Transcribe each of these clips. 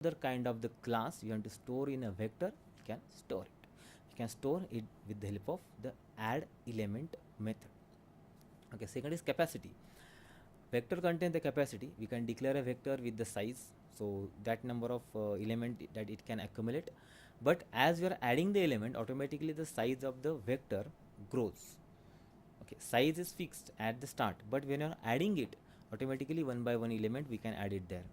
other kind of the class you want to store in a vector, you can store it. You can store it with the help of the add element method. Okay, second is capacity. Vector contain the capacity. We can declare a vector with the size, so that number of element that it can accumulate. But as we are adding the element, automatically the size of the vector grows. Okay, size is fixed at the start, but when you are adding it, automatically one by one element we can add it there.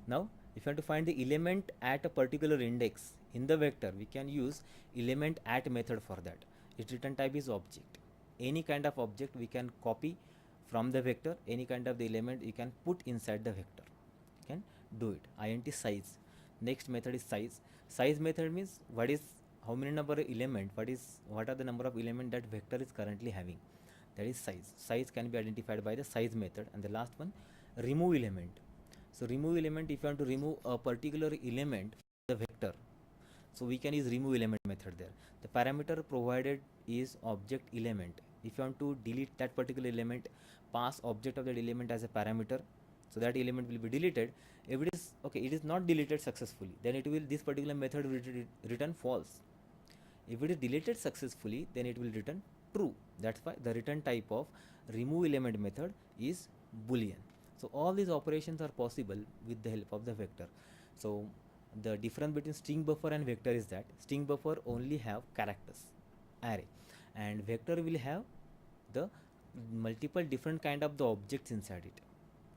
Now if you want to find the element at a particular index in the vector, we can use element at method for that. Its return type is object. Any kind of object we can copy from the vector, any kind of the element you can put inside the vector, you can do it. Int size. Next method is size. Size method means what is how many number of element, what are the number of element that vector is currently having, that is size. Size can be identified by the size method. And the last one, remove element. So remove element, if you want to remove a particular element the vector, so we can use remove element method there. The parameter provided is object element. If you want to delete that particular element, pass object of that element as a parameter, so that element will be deleted. If it is okay, it is not deleted successfully, then it will, this particular method will return false. If it is deleted successfully, then it will return true. That's why the return type of remove element method is boolean. So all these operations are possible with the help of the vector. So the difference between string buffer and vector is that string buffer only have characters, array, and vector will have the multiple different kind of the objects inside it.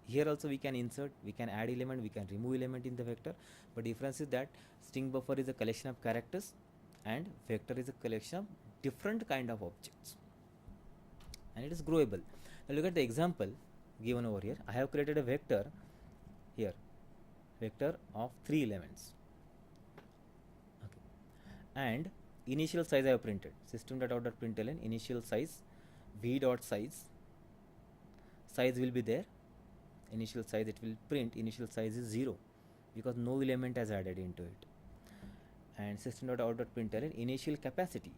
Here also we can insert, we can add element, we can remove element in the vector, but difference is that string buffer is a collection of characters and vector is a collection of different kind of objects, and it is growable. Now look at the example given over here. I have created a vector here, vector of 3 elements. Okay. And initial size I have printed, system.out.println initial size v dot size will be there. Initial size, it will print initial size is 0 because no element has added into it. And system.out.println initial capacity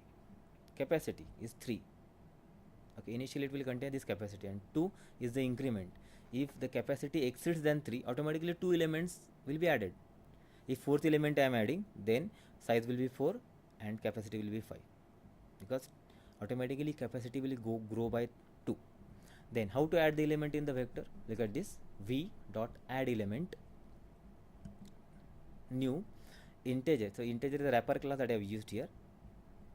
is 3. Okay, initially it will contain this capacity, and 2 is the increment. If the capacity exceeds than 3, automatically 2 elements will be added. If fourth element I am adding, then size will be 4 and capacity will be 5, because automatically capacity will grow by 2. Then how to add the element in the vector? Look at this, v dot add element new integer. So integer is the wrapper class that I have used here.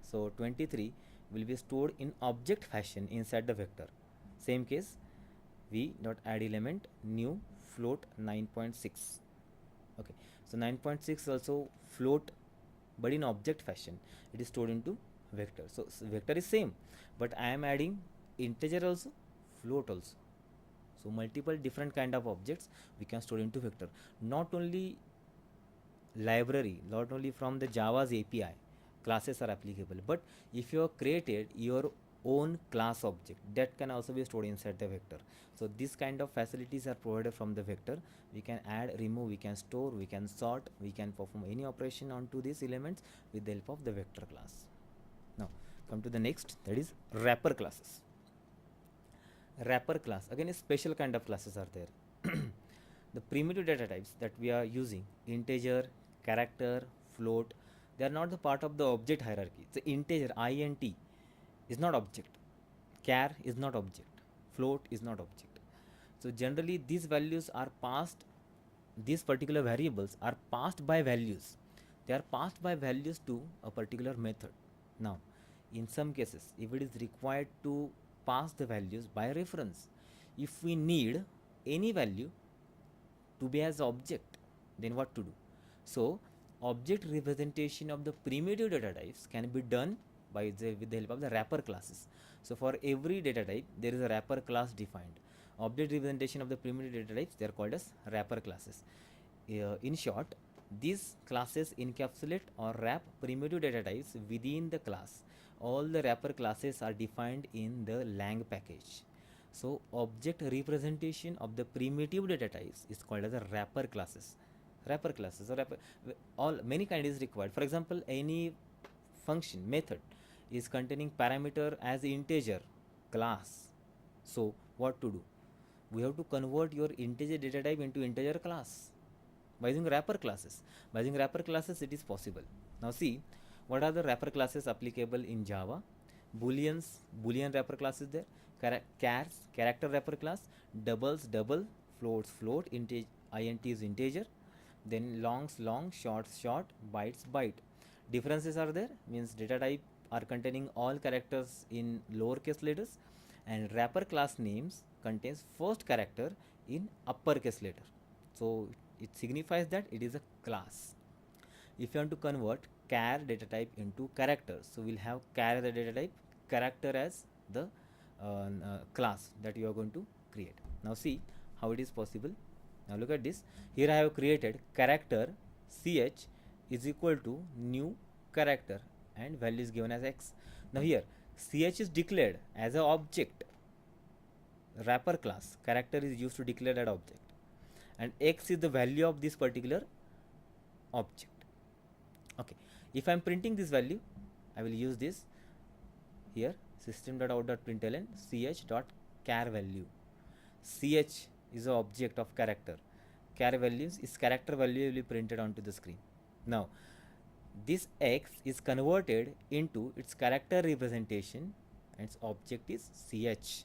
So 23 will be stored in object fashion inside the vector. Same case, v dot add element new float 9.6. Okay, so 9.6 also float, but in object fashion it is stored into vector. So vector is same, but I am adding integer also, float also. So multiple different kind of objects we can store into vector. Not only library, not only from the Java's API classes are applicable, but if you have created your own class object, that can also be stored inside the vector. So this kind of facilities are provided from the vector. We can add, remove, we can store, we can sort, we can perform any operation onto these elements with the help of the vector class. Now come to the next, that is wrapper classes. Wrapper class, again a special kind of classes are there. The primitive data types that we are using, integer, character, float, they are not the part of the object hierarchy. So integer, int, is not object, char is not object, float is not object. So generally these values are passed, these particular variables are passed by values. They are passed by values to a particular method. Now in some cases, if it is required to pass the values by reference, if we need any value to be as object, then what to do? So object representation of the primitive data types can be done with the help of the wrapper classes. So for every data type there is a wrapper class defined. Object representation of the primitive data types, they are called as wrapper classes. In short, these classes encapsulate or wrap primitive data types within the class. All the wrapper classes are defined in the lang package. So object representation of the primitive data types is called as a wrapper classes. Wrapper classes or all many kind is required. For example, any function method is containing parameter as integer class. So what to do? We have to convert your integer data type into integer class. By using wrapper classes. By using wrapper classes, it is possible. Now see, what are the wrapper classes applicable in Java? Boolean wrapper class is there. Chars, character wrapper class. Doubles, double. Floats, float. Int is integer. Then longs, long. Shorts, short. Bytes, byte. Differences are there, means data type are containing all characters in lowercase letters, and wrapper class names contains first character in uppercase letter. So it signifies that it is a class. If you want to convert char data type into characters, so we'll have char as a data type, character as the class that you are going to create. Now see how it is possible. Now look at this. Here I have created character ch is equal to new character and value is given as x. Now here ch is declared as an object, wrapper class. Character is used to declare that object, and x is the value of this particular object. Okay, if I am printing this value, I will use this here, system.out.println ch.char value. Ch is an object of character. Char values is character value will be printed onto the screen. Now this x is converted into its character representation and its object is ch.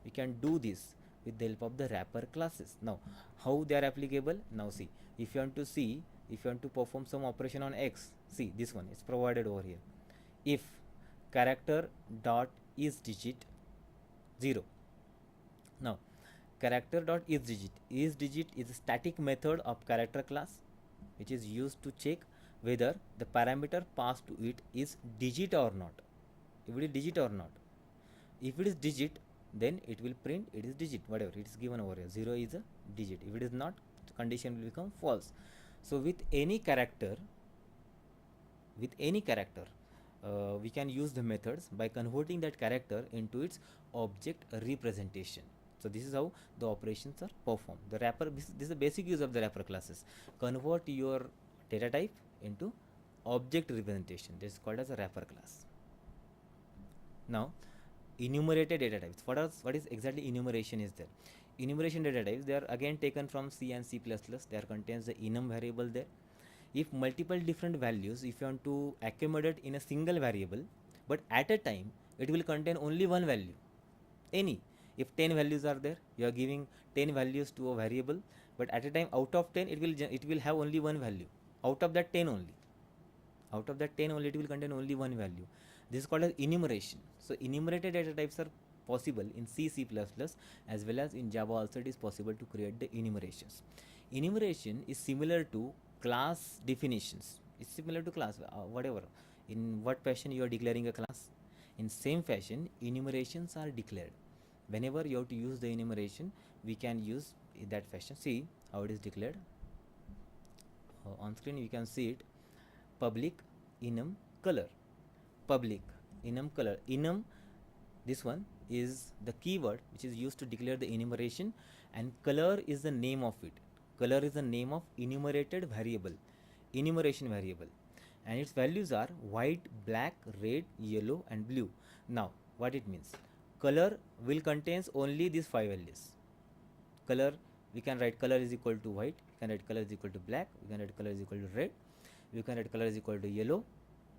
We can do this with the help of the wrapper classes. Now how they are applicable? Now see, if you want to perform some operation on x, see this one is provided over here. If character dot is digit 0. Now character dot is digit is a static method of character class which is used to check whether the parameter passed to it is digit or not. If it is digit or not. If it is digit, then it will print it is digit, whatever it is given over here. 0 is a digit. If it is not, the condition will become false. So with any character, we can use the methods by converting that character into its object representation. So this is how the operations are performed. The wrapper, this is the basic use of the wrapper classes. Convert your data type into object representation. This is called as a wrapper class. Now enumerated data types. What is exactly enumeration is there? Enumeration data types, they are again taken from C and C++. There contains the enum variable there. If multiple different values, if you want to accumulate in a single variable, but at a time it will contain only one value, any. If 10 values are there, you are giving 10 values to a variable, but at a time out of 10 it will have only one value. Out of that 10 only it will contain only one value. This is called as enumeration. So enumerated data types are possible in C, C++, as well as in Java also it is possible to create the enumerations. Enumeration is similar to class definitions. It's similar to class, whatever. In what fashion you are declaring a class? In same fashion, enumerations are declared. Whenever you have to use the enumeration, we can use in that fashion. See how it is declared. On screen you can see it. Public enum color. Public enum color. Enum, this one is the keyword which is used to declare the enumeration, and color is the name of it. Color is the name of enumerated variable, enumeration variable, and its values are white, black, red, yellow and blue. Now what it means? Color will contains only these 5 values. Color, we can write color is equal to white, we can write color is equal to black, we can write color is equal to red, we can write color is equal to yellow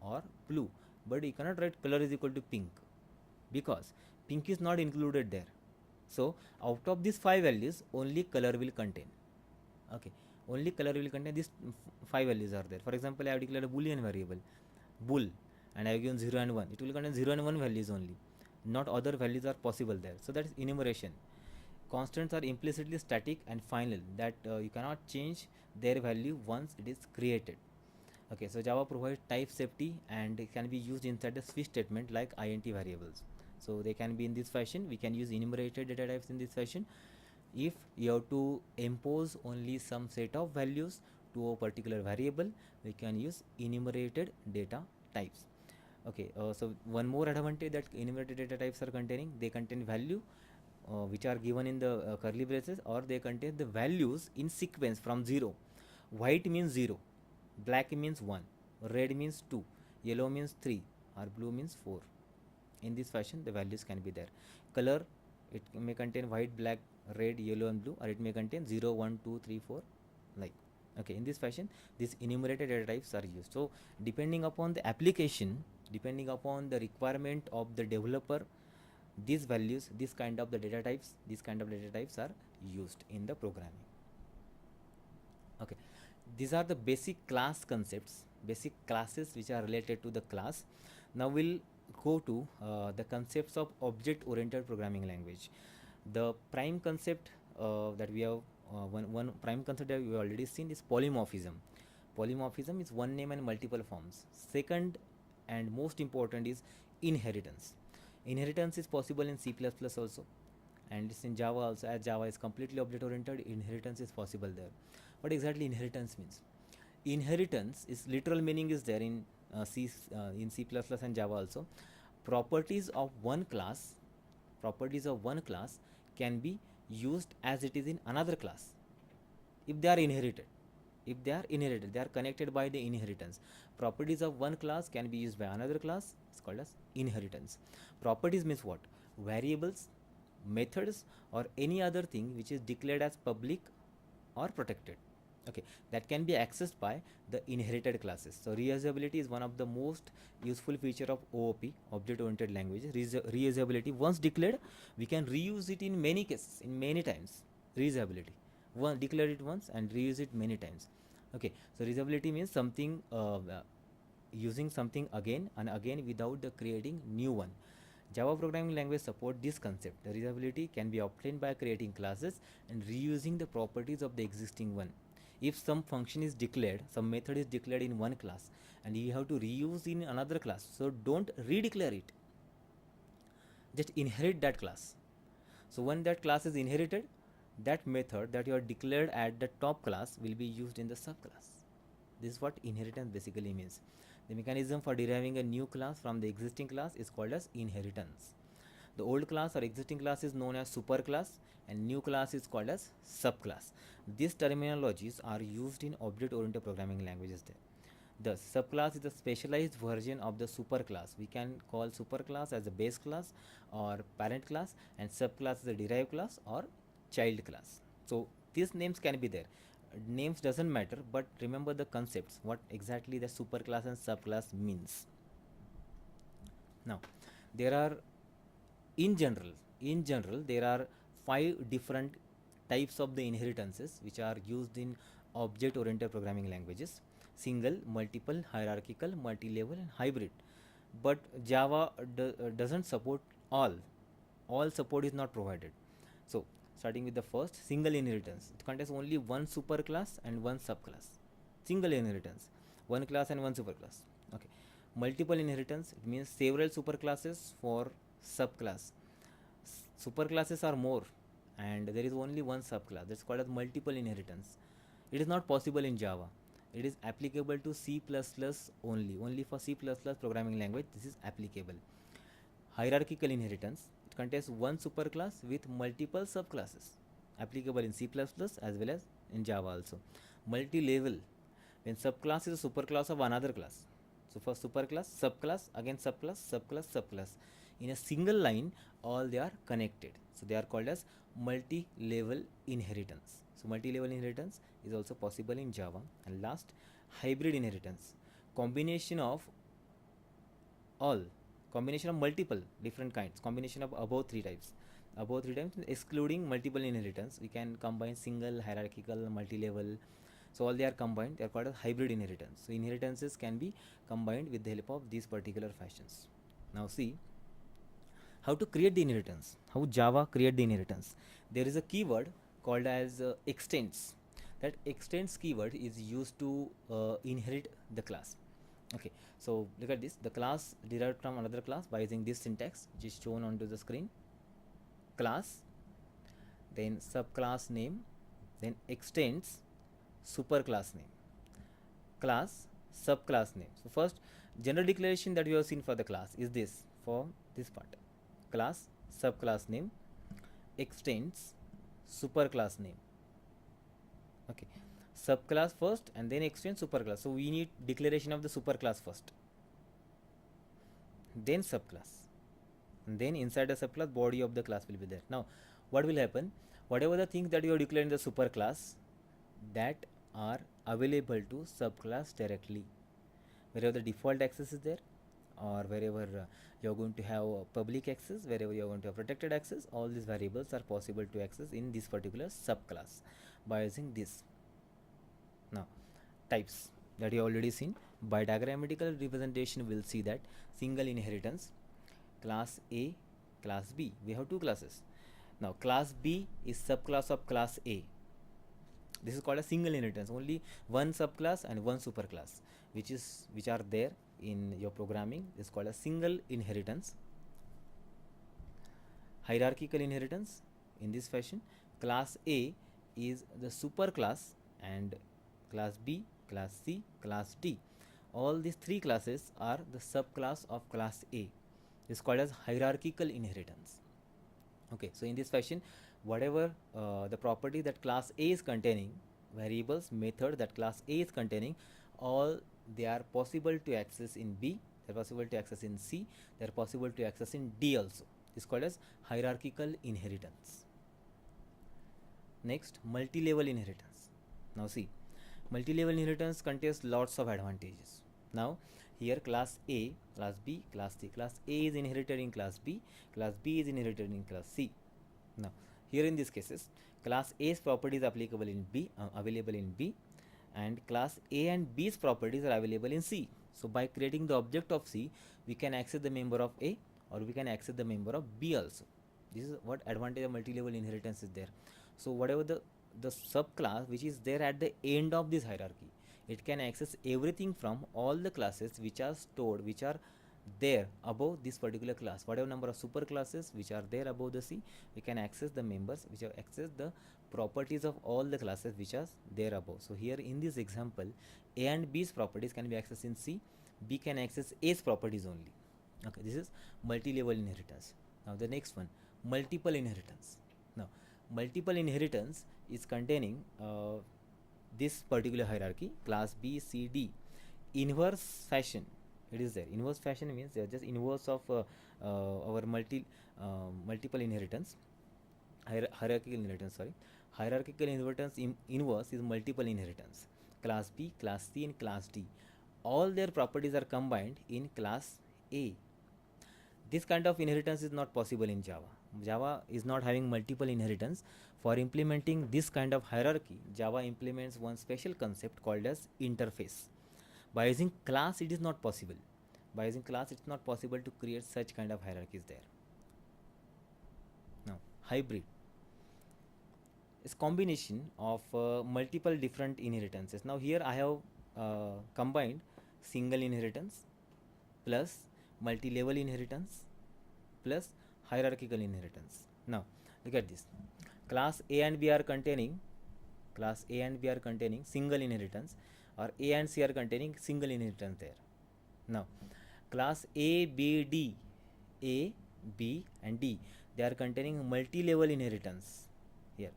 or blue, but you cannot write color is equal to pink because pink is not included there. So out of these 5 values only color will contain. Okay, only color will contain these 5 values are there. For example, I have declared a boolean variable bull and I have given 0 and 1. It will contain 0 and 1 values only, not other values are possible there. So that is enumeration. Constants are implicitly static and final, that you cannot change their value once it is created. Okay, so Java provides type safety and it can be used inside the switch statement like int variables. So they can be in this fashion. We can use enumerated data types in this fashion. If you have to impose only some set of values to a particular variable, we can use enumerated data types. Okay, so one more advantage that enumerated data types are containing, they contain value which are given in the curly braces, or they contain the values in sequence from 0. White means 0, black means 1, red means 2, yellow means 3 or blue means 4. In this fashion the values can be there. Color, it may contain white, black, red, yellow and blue, or it may contain 0, 1, 2, 3, 4 like. Okay, in this fashion, these enumerated data types are used. So depending upon the application, depending upon the requirement of the developer, these values, this kind of the data types, these kind of data types are used in the programming. Okay, these are the basic class concepts, basic classes which are related to the class. Now we'll go to the concepts of object oriented programming language. The prime concept that we have, one prime concept that we have already seen is polymorphism. Polymorphism is one name and multiple forms. Second and most important is inheritance. Inheritance is possible in C++ also, and it's in Java also. As Java is completely object oriented, inheritance is possible there. What exactly inheritance means? Inheritance is literal meaning is there in in C++ and Java also. Properties of one class, properties of one class can be used as it is in another class if they are inherited. If they are inherited, they are connected by the inheritance. Properties of one class can be used by another class. It's called as inheritance. Properties means what? Variables, methods, or any other thing which is declared as public or protected. Okay, that can be accessed by the inherited classes. So reusability is one of the most useful feature of OOP, object oriented languages. Reusability, once declared, we can reuse it in many cases, in many times. Reusability, one declare it once and reuse it many times. Okay, so reusability means something using something again and again without the creating new one. Java programming language support this concept. The reusability can be obtained by creating classes and reusing the properties of the existing one. If some function is declared, some method is declared in one class and you have to reuse in another class, so don't redeclare it, just inherit that class. So when that class is inherited, that method that you are declared at the top class will be used in the subclass. This is what inheritance basically means. The mechanism for deriving a new class from the existing class is called as inheritance. The old class or existing class is known as superclass and new class is called as subclass. These terminologies are used in object-oriented programming languages there. Thus, subclass is a specialized version of the superclass. We can call superclass as a base class or parent class, and subclass is a derived class or child class. So these names can be there. Names doesn't matter, but remember the concepts, what exactly the superclass and subclass means. Now, there are in general there are 5 different types of the inheritances which are used in object oriented programming languages: single, multiple, hierarchical, multi-level, and hybrid. But Java doesn't support all support is not provided. So starting with the first, single inheritance, it contains only one superclass and one subclass. Single inheritance, one class and one superclass. Okay. Multiple inheritance, it means several superclasses for subclass. Superclasses are more and there is only one subclass, that's called as multiple inheritance. It is not possible in Java. It is applicable to C++ only for C++ programming language this is applicable. Hierarchical inheritance, it contains one superclass with multiple subclasses, applicable in C++ as well as in Java also. Multi-level, when subclass is a superclass of another class. So for superclass, subclass, again subclass, subclass, subclass. In a single line, all they are connected. So they are called as multi-level inheritance. So multi-level inheritance is also possible in Java. And last, hybrid inheritance, combination of all, combination of multiple different kinds, combination of above three types. Above three types excluding multiple inheritance, we can combine single, hierarchical, multi-level. So all they are combined, they are called as hybrid inheritance. So inheritances can be combined with the help of these particular fashions. Now see how to create the inheritance, how Java create the inheritance. There is a keyword called as extends. That extends keyword is used to inherit the class. Okay, so look at this, the class derived from another class by using this syntax which is shown onto the screen. Class, then subclass name, then extends superclass name, class, subclass name. So first, general declaration that we have seen for the class is this, for this part: class, subclass name, extends, superclass name. Okay, subclass first and then extend superclass. So we need declaration of the superclass first, then subclass, and then inside the subclass body of the class will be there. Now what will happen, whatever the things that you are declaring the superclass, that are available to subclass directly. Wherever the default access is there, or wherever you're going to have public access, wherever you're going to have protected access, all these variables are possible to access in this particular subclass by using this. Now, types that you already seen. By diagrammatical representation, we'll see that single inheritance, class A, class B. We have two classes. Now, class B is subclass of class A. This is called a single inheritance. Only one subclass and one superclass, which are there in your programming, is called a single inheritance. Hierarchical inheritance in this fashion. Class A is the superclass, and class B, class C, class D. All these three classes are the subclass of class A. This is called as hierarchical inheritance. Okay, so in this fashion, whatever the property that class A is containing, variables, method that class A is containing, all they are possible to access in B, they are possible to access in C, they are possible to access in D also. This is called as hierarchical inheritance. Next, multi-level inheritance. Now see, multi-level inheritance contains lots of advantages. Now here class A, class B, class C. Class A is inherited in class B, class B is inherited in class C. Now here in these cases, class A's properties applicable in B, available in B, and class A and B's properties are available in C. So by creating the object of C, we can access the member of A, or we can access the member of B also. This is what advantage of multi-level inheritance is there. So whatever the subclass which is there at the end of this hierarchy, it can access everything from all the classes which are stored, which are there above this particular class. Whatever number of superclasses which are there above the C, we can access the members, which have access the properties of all the classes which are there above. So here in this example, A and B's properties can be accessed in C, B can access A's properties only. Okay, this is multi-level inheritance. Now the next one, multiple inheritance. Now multiple inheritance is containing this particular hierarchy, class B, C, D, inverse fashion. It is there. Inverse fashion means they are just inverse of our multiple inheritance, hierarchical inheritance. Sorry, hierarchical inheritance inverse is multiple inheritance. Class B, class C, and class D, all their properties are combined in class A. This kind of inheritance is not possible in Java. Java is not having multiple inheritance. For implementing this kind of hierarchy, Java implements one special concept called as interface. By using class, it is not possible. By using class, it's not possible to create such kind of hierarchies there. Now, hybrid is combination of multiple different inheritances. Now here I have combined single inheritance plus multi-level inheritance plus hierarchical inheritance. Now look at this. Class A and B are containing single inheritance, or A and C are containing single inheritance there. Now class A, B, D, A, B and D, they are containing multi-level inheritance. Here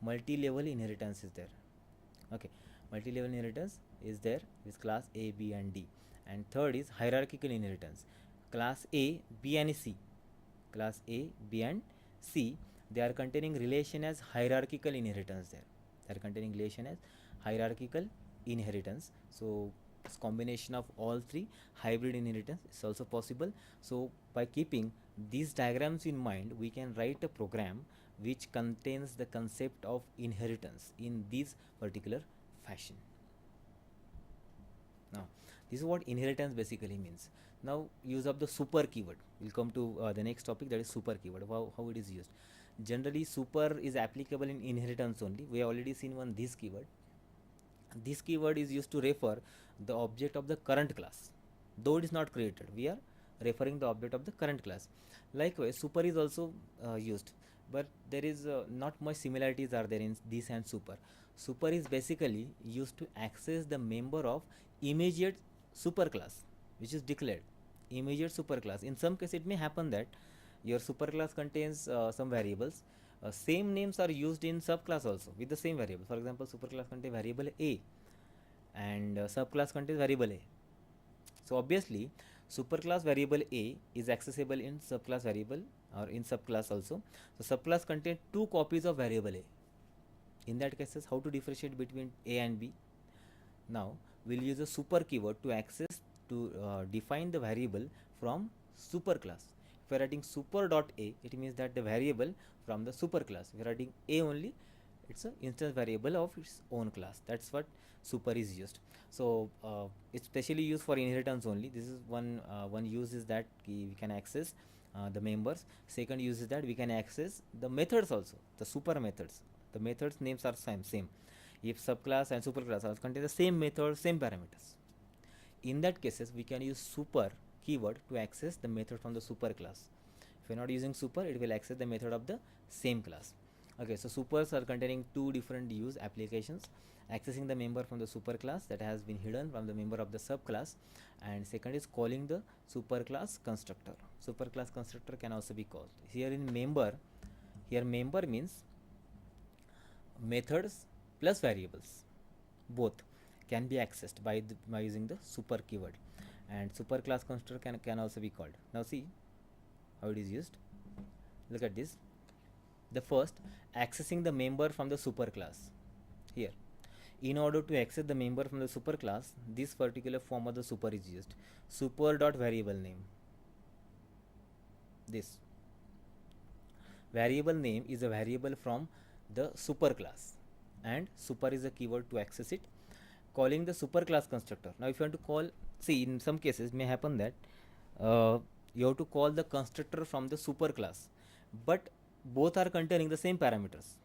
multi-level inheritance is there. Okay, multi-level inheritance is there with class A, B and D. And third is hierarchical inheritance. Class A, B and C, class A, B and C, they are containing relation as hierarchical inheritance there. They are containing relation as hierarchical inheritance. So this combination of all three, hybrid inheritance, is also possible. So by keeping these diagrams in mind, we can write a program which contains the concept of inheritance in this particular fashion. Now this is what inheritance basically means. Now use of the super keyword. We'll come to the next topic, that is super keyword, how it is used. Generally super is applicable in inheritance only. We have already seen one this keyword. This keyword is used to refer the object of the current class. Though it is not created, we are referring the object of the current class. Likewise super is also used, but there is not much similarities are there in this and super. Super is basically used to access the member of immediate superclass which is declared. Immediate superclass. In some case it may happen that your superclass contains some variables. Same names are used in subclass also with the same variable. For example, superclass contains variable A and subclass contains variable A. So obviously superclass variable A is accessible in subclass variable or in subclass also. So subclass contains two copies of variable A. In that cases, how to differentiate between A and B? Now we'll use a super keyword to access to define the variable from superclass. If we're writing super dot a, it means that the variable from the superclass. If we're writing a only, it's an instance variable of its own class. That's what super is used. So it's specially used for inheritance only. This is one use is that we can access the members. Second use is that we can access the methods also, the super methods. The methods names are same if subclass and superclass also contain the same method, same parameters. In that cases, we can use super keyword to access the method from the superclass. If you're not using super, it will access the method of the same class. Okay, so supers are containing two different use applications: accessing the member from the superclass that has been hidden from the member of the subclass, and second is calling the superclass constructor. Superclass constructor can also be called. Here in member, here member means methods plus variables, both can be accessed by using the super keyword, and superclass constructor can also be called. Now see how it is used. Look at this. The first, accessing the member from the superclass. Here, in order to access the member from the superclass, this particular form of the super is used. Super dot variable name. This variable name is a variable from the superclass, and super is a keyword to access it. Calling the superclass constructor. Now if you want to call, see, in some cases may happen that you have to call the constructor from the superclass, but both are containing the same parameters.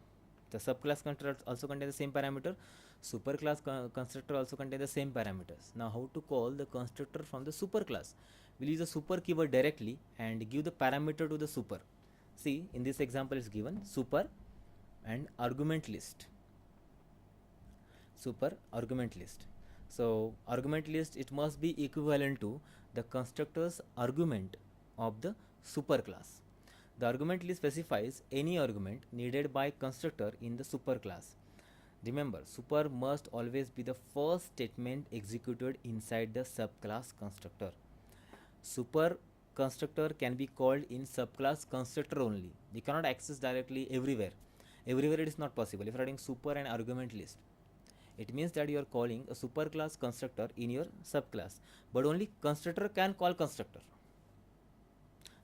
The subclass constructor also contains the same parameter, superclass constructor also contains the same parameters. Now how to call the constructor from the superclass? We'll use the super keyword directly and give the parameter to the super. See, in this example is given super and argument list. Super argument list. So argument list, it must be equivalent to the constructor's argument of the superclass. The argument list specifies any argument needed by constructor in the superclass. Remember, super must always be the first statement executed inside the subclass constructor. Super constructor can be called in subclass constructor only. You cannot access directly everywhere. Everywhere it is not possible. If you are writing super and argument list, it means that you are calling a superclass constructor in your subclass, but only constructor can call constructor.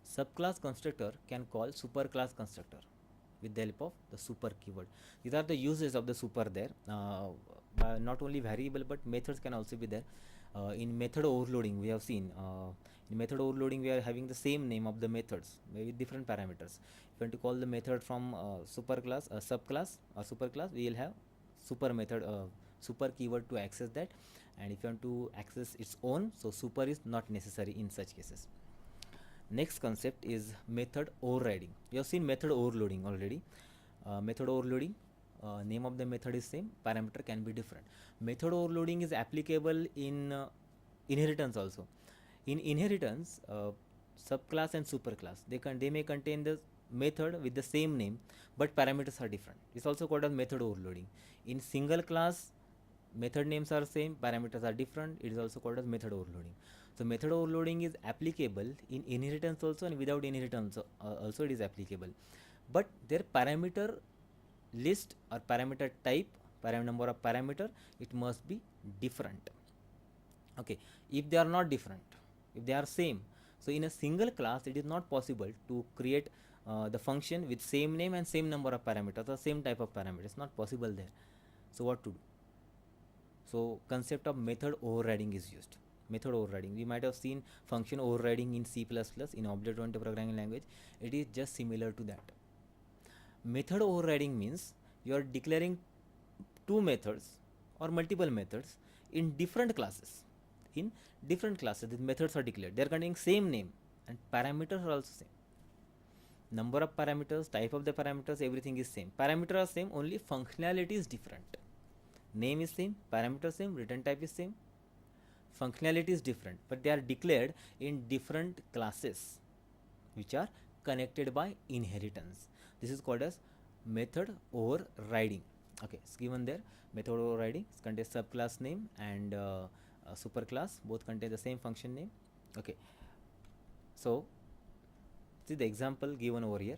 Subclass constructor can call superclass constructor with the help of the super keyword. These are the uses of the super there. Not only variable but methods can also be there. In method overloading, we have seen in method overloading we are having the same name of the methods with different parameters. If you want to call the method from superclass, subclass or superclass, we will have super method, super keyword to access that. And if you want to access its own, so super is not necessary in such cases. Next concept is method overriding. You have seen method overloading already. Method overloading, name of the method is same, parameter can be different. Method overloading is applicable in inheritance also. In inheritance, subclass and superclass, they may contain the method with the same name but parameters are different. It's also called as method overloading. In single class, method names are same, parameters are different. It is also called as method overloading. So method overloading is applicable in inheritance also, and without inheritance also it is applicable, but their parameter list or parameter type, number of parameter, it must be different. Okay, if they are not different, if they are same, so in a single class it is not possible to create the function with same name and same number of parameters or same type of parameters. It's not possible there. So what to do? So concept of method overriding is used. Method overriding, we might have seen function overriding in C++ in object-oriented programming language. It is just similar to that. Method overriding means you are declaring two methods or multiple methods in different classes. In different classes, the methods are declared. They are containing same name and parameters are also same. Number of parameters, type of the parameters, everything is same. Parameters are same, only functionality is different. Name is same, parameter same, return type is same. Functionality is different, but they are declared in different classes which are connected by inheritance. This is called as method overriding. Okay, it's given there. Method overriding contains subclass name and superclass, both contain the same function name. Okay, so see the example given over here.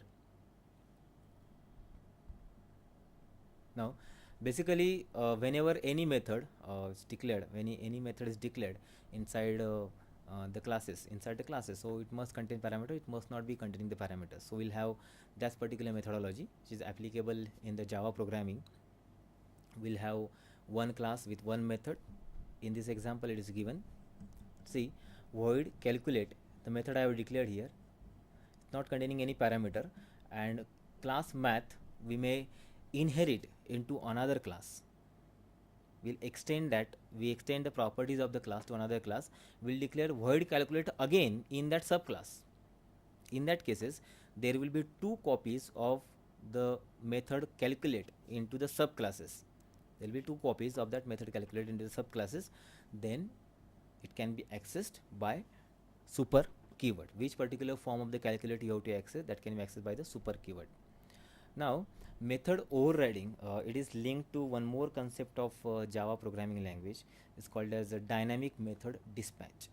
Now, basically, whenever any method is declared, when any method is declared inside inside the classes, so it must contain parameter. It must not be containing the parameters. So we'll have that particular methodology which is applicable in the Java programming. We'll have one class with one method. In this example, it is given. See, void calculate, the method I have declared here, not containing any parameter, and class math we may inherit into another class. We'll extend that, we extend the properties of the class to another class. We'll declare void calculate again in that subclass. In that cases, there will be two copies of the method calculate into the subclasses. There will be two copies of that method calculate into the subclasses. Then it can be accessed by super keyword. Which particular form of the calculate you have to access, that can be accessed by the super keyword. Now, method overriding, it is linked to one more concept of Java programming language. It's called as a dynamic method dispatch.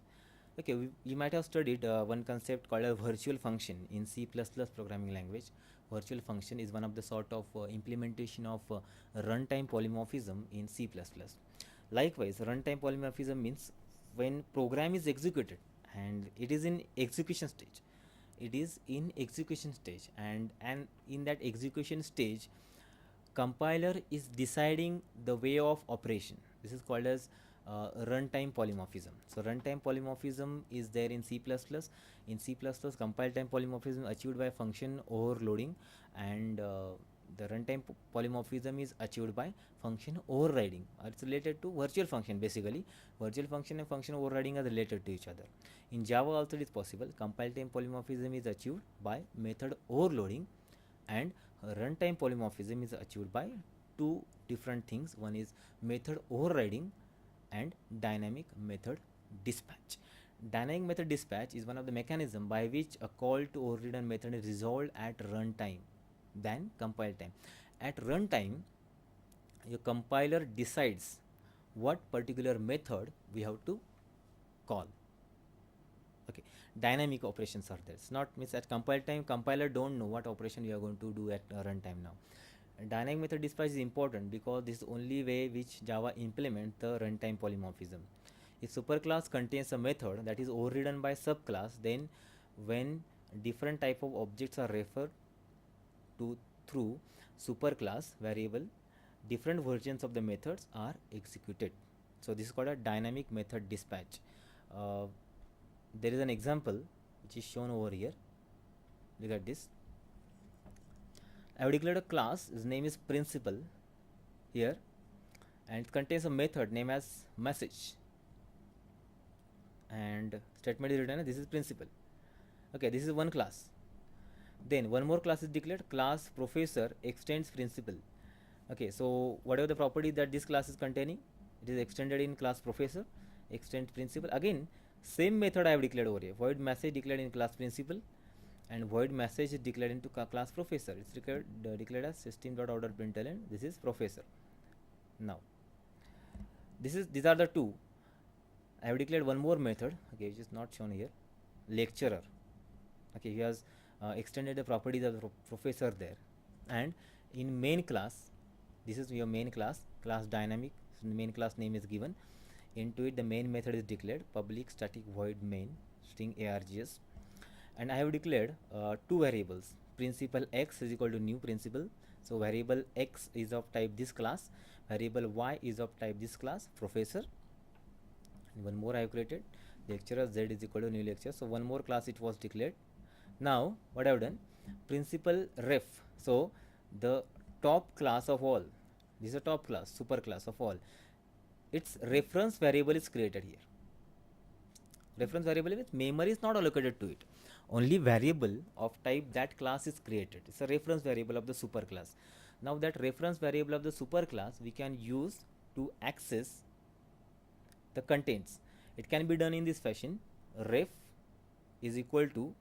Okay, you might have studied one concept called a virtual function in C++ programming language. Virtual function is one of the sort of implementation of runtime polymorphism in C++. Likewise, runtime polymorphism means when program is executed and it is in execution stage. It is in execution stage, and in that execution stage, compiler is deciding the way of operation. This is called as runtime polymorphism. So runtime polymorphism is there in C++. In C++, compile time polymorphism achieved by function overloading, and the runtime polymorphism is achieved by function overriding. It's related to virtual function basically. Virtual function and function overriding are related to each other. In Java also it is possible. Compile time polymorphism is achieved by method overloading, and runtime polymorphism is achieved by two different things. One is method overriding and dynamic method dispatch. Dynamic method dispatch is one of the mechanism by which a call to overridden method is resolved at runtime than compile time. At runtime, your compiler decides what particular method we have to call. Okay, dynamic operations are there. It's not means at compile time, compiler don't know what operation you are going to do at runtime now. Dynamic method dispatch is important because this is the only way which Java implement the runtime polymorphism. If superclass contains a method that is overridden by subclass, then when different type of objects are referred to through superclass variable, different versions of the methods are executed. So this is called a dynamic method dispatch. There is an example which is shown over here. Look at this. I have declared a class, its name is principal here, and it contains a method named as message, and statement is written, this is principal. Okay, this is one class. Then one more class is declared, class professor extends principal. Okay, so whatever the property that this class is containing, it is extended in class professor, extend principal. Again, same method I have declared over here. Void message declared in class principal, and void message is declared into class professor. It's declared as system.out.println. This is professor. Now, these are the two. I have declared one more method, okay, which is not shown here, lecturer. Okay, he has extended the properties of the professor there. And in main class, this is your main class dynamic. So the main class name is given. Into it, the main method is declared, public static void main string args. And I have declared two variables. Principal x is equal to new principal. So variable x is of type this class. Variable y is of type this class, professor. And one more I have created, lecturer z is equal to new lecturer. So one more class it was declared. Now what I have done, principal ref. So the top class of all, this is a top class, super class of all. Its reference variable is created here. Reference variable with memory is not allocated to it. Only variable of type that class is created. It's a reference variable of the superclass. Now that reference variable of the superclass we can use to access the contents. It can be done in this fashion. Ref is equal to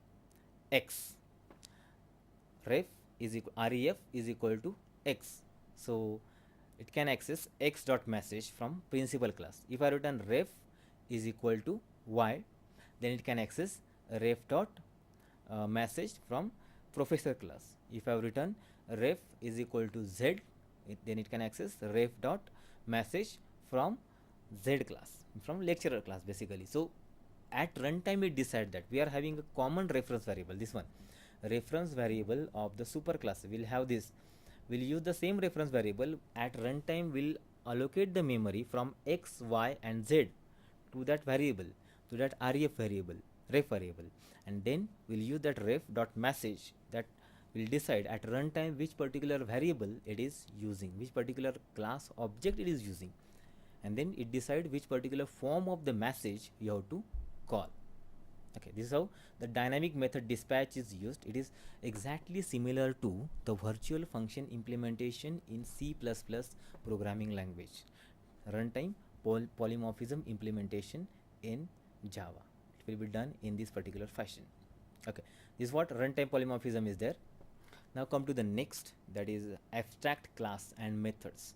x. Ref is equal to x. So it can access x dot message from principal class. If I return ref is equal to y, then it can access ref dot message from professor class. If I have written ref is equal to z, then it can access ref dot message from Z class, from lecturer class basically. So at runtime it decide that we are having a common reference variable, this one reference variable of the super class will have this, will use the same reference variable. At runtime will allocate the memory from x, y and z to that variable, to that ref variable, and then we'll use that ref dot message that will decide at runtime which particular variable it is using, which particular class object it is using, and then it decide which particular form of the message you have to call. Okay, this is how the dynamic method dispatch is used. It is exactly similar to the virtual function implementation in C++ programming language, runtime polymorphism implementation in Java. It will be done in this particular fashion. Okay, this is what runtime polymorphism is there. Now come to the next, that is abstract class and methods.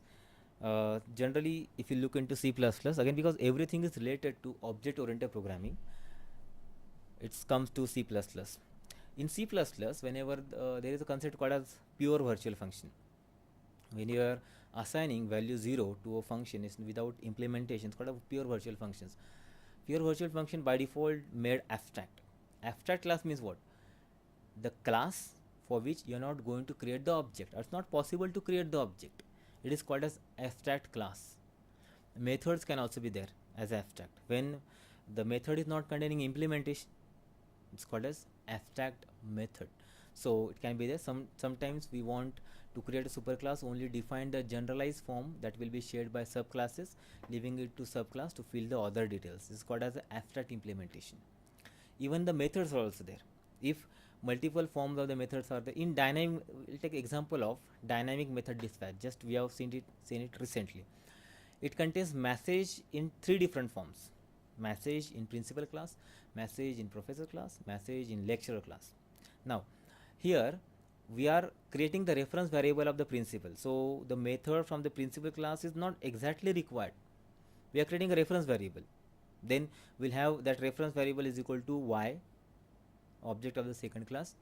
Generally, if you look into C++, again because everything is related to object-oriented programming, it comes to C++. In C++, whenever there is a concept called as pure virtual function. When you are assigning value 0 to a function is without implementations called a pure virtual functions. Pure virtual function by default made abstract. Abstract class means what? The class for which you are not going to create the object, or it's not possible to create the object. It is called as abstract class. Methods can also be there as abstract. When the method is not containing implementation, it's called as abstract method. So it can be there. Sometimes we want to create a superclass, only define the generalized form that will be shared by subclasses, leaving it to subclass to fill the other details. This is called as an abstract implementation. Even the methods are also there. If multiple forms of the methods are there in dynamic, we'll take example of dynamic method dispatch. Just we have seen it recently. It contains message in 3 different forms: message in principal class, message in professor class, message in lecturer class. Now here we are creating the reference variable of the principal, so the method from the principal class is not exactly required. We are creating a reference variable, then we'll have that reference variable is equal to y, object of the second class,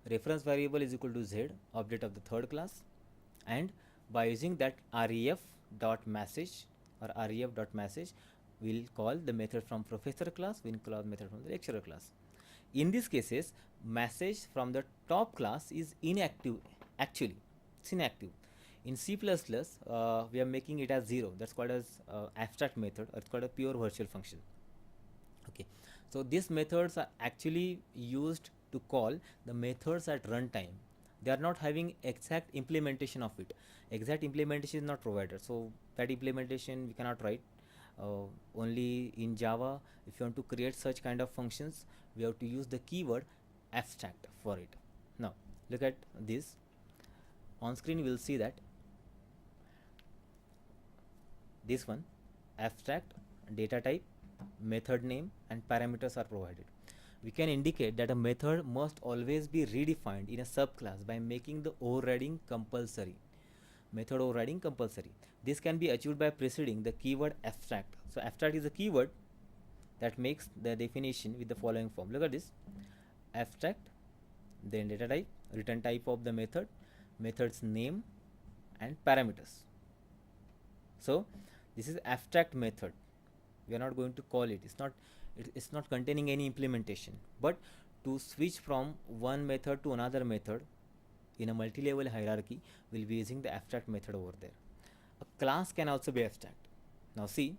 reference variable is equal to z, object of the third class, and by using that ref dot message or ref dot message, we'll call the method from professor class, we'll call the method from the lecturer class. In these cases, message from the top class is inactive. Actually, it's inactive. In C++, we are making it as 0. That's called as abstract method, or it's called a pure virtual function. Okay, so these methods are actually used to call the methods at runtime. They are not having exact implementation of it. Exact implementation is not provided, so that implementation we cannot write. Only in Java, if you want to create such kind of functions, we have to use the keyword abstract for it. Now look at this. On screen we will see that this one, abstract, data type, method name and parameters are provided. We can indicate that a method must always be redefined in a subclass by making the overriding compulsory. Method overriding compulsory. This can be achieved by preceding the keyword abstract. So abstract is a keyword that makes the definition with the following form. Look at this: abstract, then data type, return type of the method, method's name and parameters. So this is abstract method. We are not going to call it. It's not containing any implementation. But to switch from one method to another method in a multi-level hierarchy, we'll be using the abstract method over there. A class can also be abstract. Now see,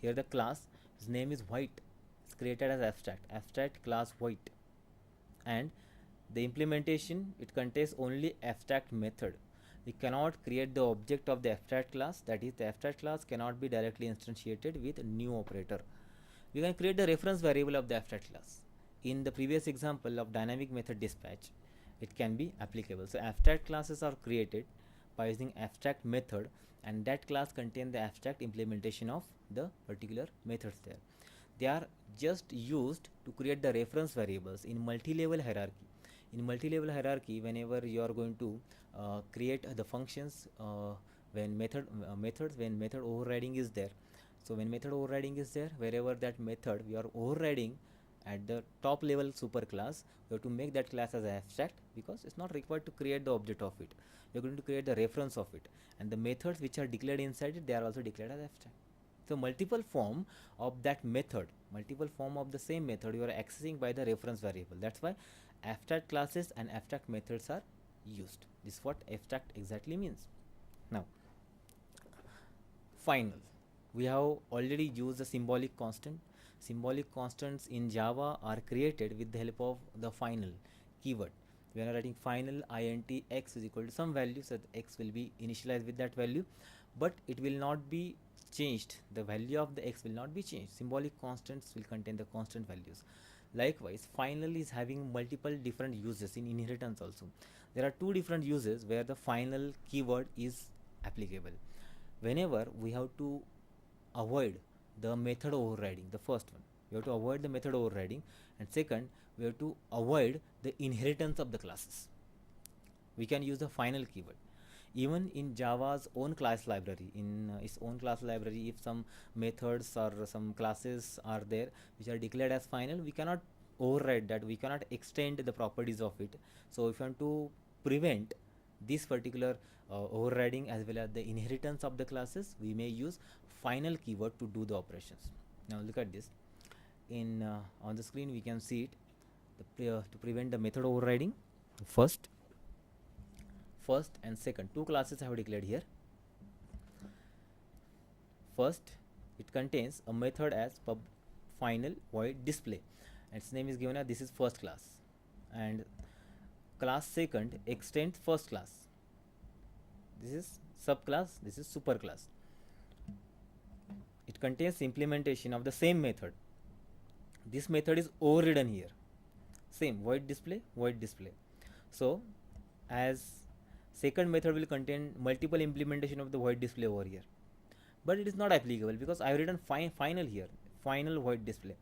here the class, his name is white. It's created as abstract class white, and the implementation, it contains only abstract method. We cannot create the object of the abstract class, that is the abstract class cannot be directly instantiated with new operator. We can create the reference variable of the abstract class. In the previous example of dynamic method dispatch, it can be applicable. So abstract classes are created by using abstract method, and that class contains the abstract implementation of the particular methods there. They are just used to create the reference variables in multi-level hierarchy. In multi-level hierarchy, whenever you are going to create the functions, when method overriding is there. So when method overriding is there, wherever that method we are overriding at the top level superclass, we have to make that class as abstract because it's not required to create the object of it. We are going to create the reference of it, and the methods which are declared inside it, they are also declared as abstract. So multiple form of that method, multiple form of the same method you are accessing by the reference variable. That's why abstract classes and abstract methods are used. This is what abstract exactly means. Now, final. We have already used the symbolic constant. Symbolic constants in Java are created with the help of the final keyword. We are writing final int x is equal to some value, so x will be initialized with that value, but it will not be changed. The value of the x will not be changed. Symbolic constants will contain the constant values. Likewise, final is having multiple different uses in inheritance also. There are two different uses where the final keyword is applicable. Whenever we have to avoid the method overriding, the first one, we have to avoid the method overriding, and second, we have to avoid the inheritance of the classes, we can use the final keyword. Even in Java's own class library, in its own class library, if some methods or some classes are there which are declared as final, we cannot override that, we cannot extend the properties of it. So if you want to prevent this particular overriding as well as the inheritance of the classes, we may use final keyword to do the operations. Now look at this. In on the screen we can see it. To prevent the method overriding, first and second two classes I have declared here. First, it contains a method as pub final void display, and its name is given as this is first class, and class second extends first class, this is subclass, this is superclass. It contains implementation of the same method. This method is overridden here, same void display, void display. So as second method will contain multiple implementation of the void display over here, but it is not applicable because I have written final here, final void display.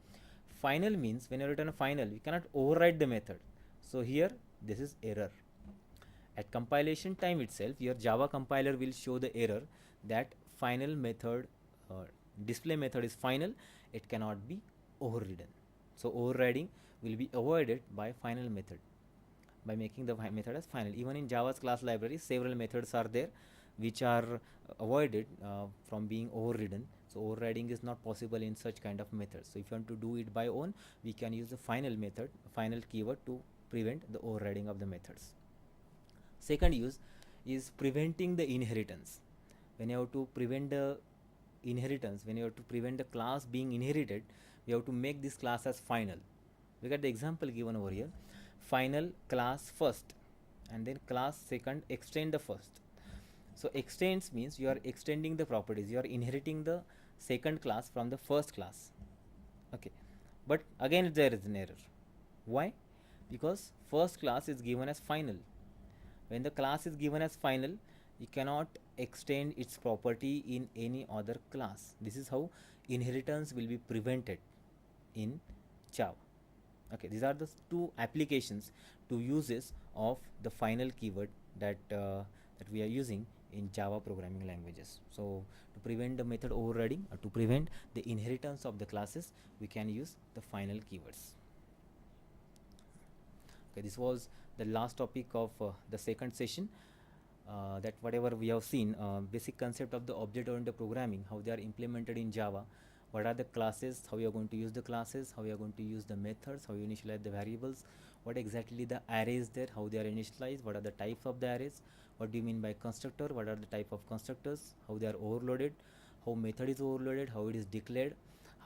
Final means when you return a final, you cannot override the method. So here this is error. At compilation time itself, your Java compiler will show the error that final method display method is final, it cannot be overridden. So overriding will be avoided by final method, by making the method as final. Even in Java's class library, several methods are there which are avoided from being overridden. So overriding is not possible in such kind of methods. So if you want to do it by own, we can use the final method, final keyword, to prevent the overriding of the methods. Second use is preventing the inheritance. When you have to prevent the inheritance, when you have to prevent the class being inherited, we have to make this class as final. Look at the example given over here. Final class first, and then class second extend the first. So extends means you are extending the properties, you are inheriting the second class from the first class. Okay, but again there is an error. Why? Because first class is given as final. When the class is given as final, you cannot extend its property in any other class. This is how inheritance will be prevented in Java. Okay, these are the two applications, two uses of the final keyword that that we are using in Java programming languages. So to prevent the method overriding, or to prevent the inheritance of the classes, we can use the final keywords. Okay, this was the last topic of the second session. That whatever we have seen, basic concept of the object-oriented programming, how they are implemented in Java, what are the classes, how you are going to use the classes, how you are going to use the methods, how you initialize the variables, what exactly the array is there, how they are initialized, what are the types of the arrays, what do you mean by constructor, what are the type of constructors, how they are overloaded, how method is overloaded, how it is declared,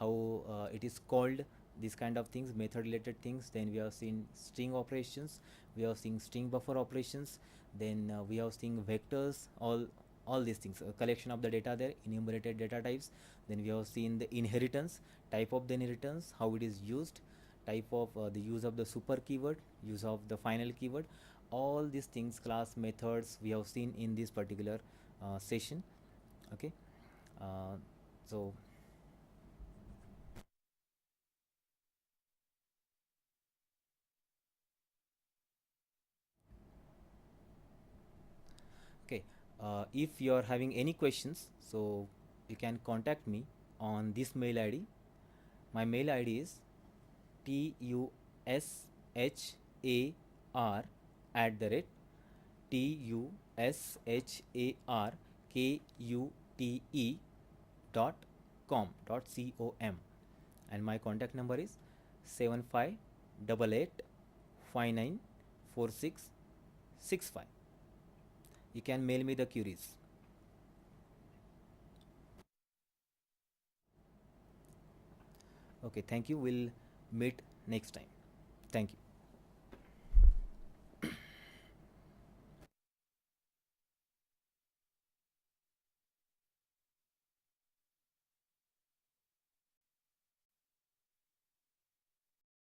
how it is called, these kind of things, method related things. Then we have seen string operations, we have seen string buffer operations, then we have seen vectors, all these things, a collection of the data there, enumerated data types. Then we have seen the inheritance, type of the inheritance, how it is used, type of the use of the super keyword, use of the final keyword, all these things, class, methods, we have seen in this particular session. Okay, so okay, if you are having any questions, so you can contact me on this mail id. My mail id is TUSHAR @TUSHARKUTE.com, and my contact number is 7588594665. You can mail me the queries. Okay, thank you. We'll meet next time. Thank you.